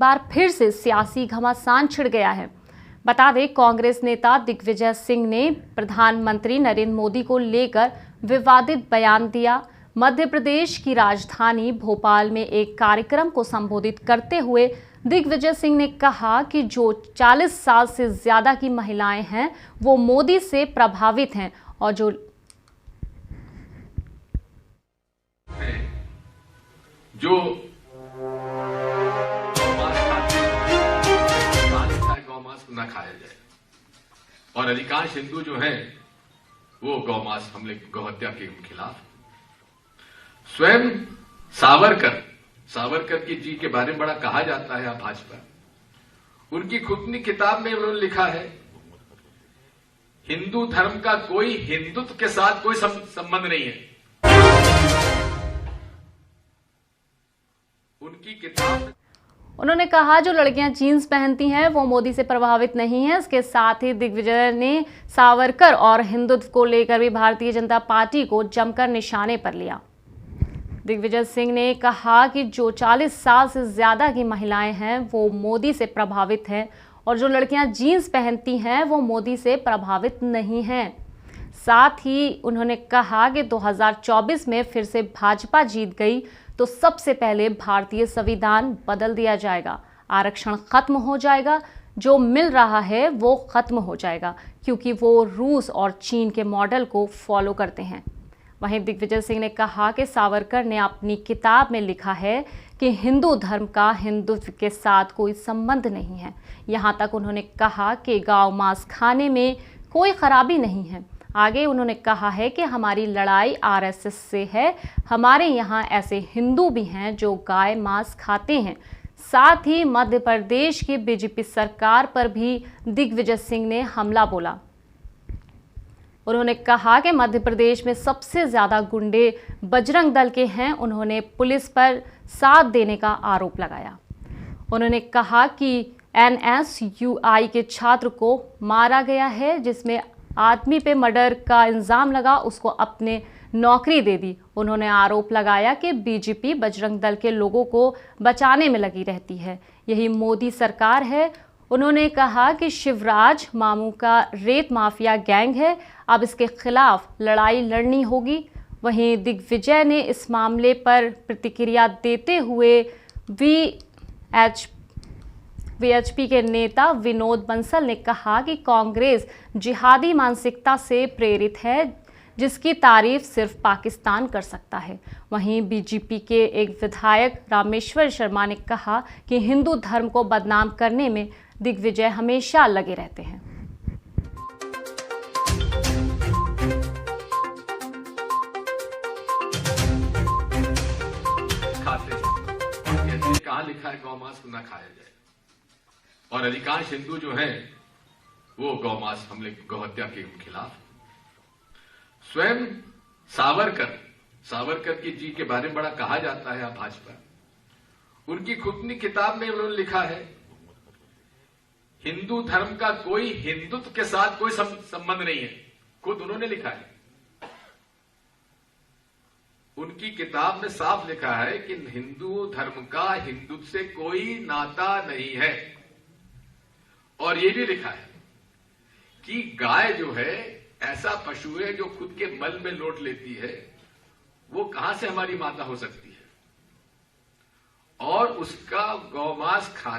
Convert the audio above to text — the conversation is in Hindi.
बार फिर से सियासी घमासान छिड़ गया है। बता दें, कांग्रेस नेता दिग्विजय सिंह ने प्रधानमंत्री नरेंद्र मोदी को लेकर विवादित बयान दिया। मध्य प्रदेश की राजधानी भोपाल में एक कार्यक्रम को संबोधित करते हुए दिग्विजय सिंह ने कहा कि जो 40 साल से ज्यादा की महिलाएं हैं वो मोदी से प्रभावित हैं और जो गौमांस न खाया जाए और अधिकांश हिंदू जो हैं वो गौमांस हमले गौहत्या के खिलाफ। स्वयं सावरकर की जी के बारे में बड़ा कहा जाता है भाजपा। उनकी खुद की किताब में उन्होंने लिखा है, हिंदू धर्म का कोई हिंदुत्व के साथ कोई संबंध नहीं है। उनकी किताब उन्होंने कहा जो लड़कियां जीन्स पहनती हैं वो मोदी से प्रभावित नहीं है। इसके साथ ही दिग्विजय ने सावरकर और हिंदुत्व को लेकर भी भारतीय जनता पार्टी को जमकर निशाने पर लिया। दिग्विजय सिंह ने कहा कि जो 40 साल से ज्यादा की महिलाएं हैं वो मोदी से प्रभावित हैं और जो लड़कियां जीन्स पहनती हैं वो मोदी से प्रभावित नहीं हैं। साथ ही उन्होंने कहा कि 2024 में फिर से भाजपा जीत गई तो सबसे पहले भारतीय संविधान बदल दिया जाएगा, आरक्षण खत्म हो जाएगा, जो मिल रहा है वो खत्म हो जाएगा क्योंकि वो रूस और चीन के मॉडल को फॉलो करते हैं। वहीं दिग्विजय सिंह ने कहा कि सावरकर ने अपनी किताब में लिखा है कि हिंदू धर्म का हिंदुत्व के साथ कोई संबंध नहीं है। यहाँ तक उन्होंने कहा कि गाय मांस खाने में कोई खराबी नहीं है। आगे उन्होंने कहा है कि हमारी लड़ाई आरएसएस से है, हमारे यहाँ ऐसे हिंदू भी हैं जो गाय मांस खाते हैं। साथ ही मध्य प्रदेश की बीजेपी सरकार पर भी दिग्विजय सिंह ने हमला बोला। उन्होंने कहा कि मध्य प्रदेश में सबसे ज्यादा गुंडे बजरंग दल के हैं। उन्होंने पुलिस पर साथ देने का आरोप लगाया। उन्होंने कहा कि एनएसयूआई के छात्र को मारा गया है, जिसमें आदमी पे मर्डर का इल्जाम लगा, उसको अपने नौकरी दे दी। उन्होंने आरोप लगाया कि बीजेपी बजरंग दल के लोगों को बचाने में लगी रहती है, यही मोदी सरकार है। उन्होंने कहा कि शिवराज मामू का रेत माफिया गैंग है, अब इसके खिलाफ लड़ाई लड़नी होगी। वहीं दिग्विजय ने इस मामले पर प्रतिक्रिया देते हुए वीएचपी के नेता विनोद बंसल ने कहा कि कांग्रेस जिहादी मानसिकता से प्रेरित है, जिसकी तारीफ सिर्फ पाकिस्तान कर सकता है। वहीं बीजेपी के एक विधायक रामेश्वर शर्मा ने कहा कि हिंदू धर्म को बदनाम करने में दिग्विजय हमेशा लगे रहते हैं। कहाँ लिखा है गौमांस न खाया जाए और अधिकांश हिंदू जो हैं वो गौमांस हमले गौहत्या के खिलाफ। स्वयं सावरकर की जी के बारे में बड़ा कहा जाता है भाजपा। उनकी खुद की किताब में उन्होंने लिखा है, हिंदू धर्म का कोई हिंदुत्व के साथ कोई संबंध नहीं है। खुद उन्होंने लिखा है। उनकी किताब में साफ लिखा है कि हिंदू धर्म का हिंदुत्व से कोई नाता नहीं है। और ये भी लिखा है कि गाय जो है ऐसा पशु है जो खुद के मल में लौट लेती है, वो कहां से हमारी माता हो सकती है। और उसका गौमांस खाना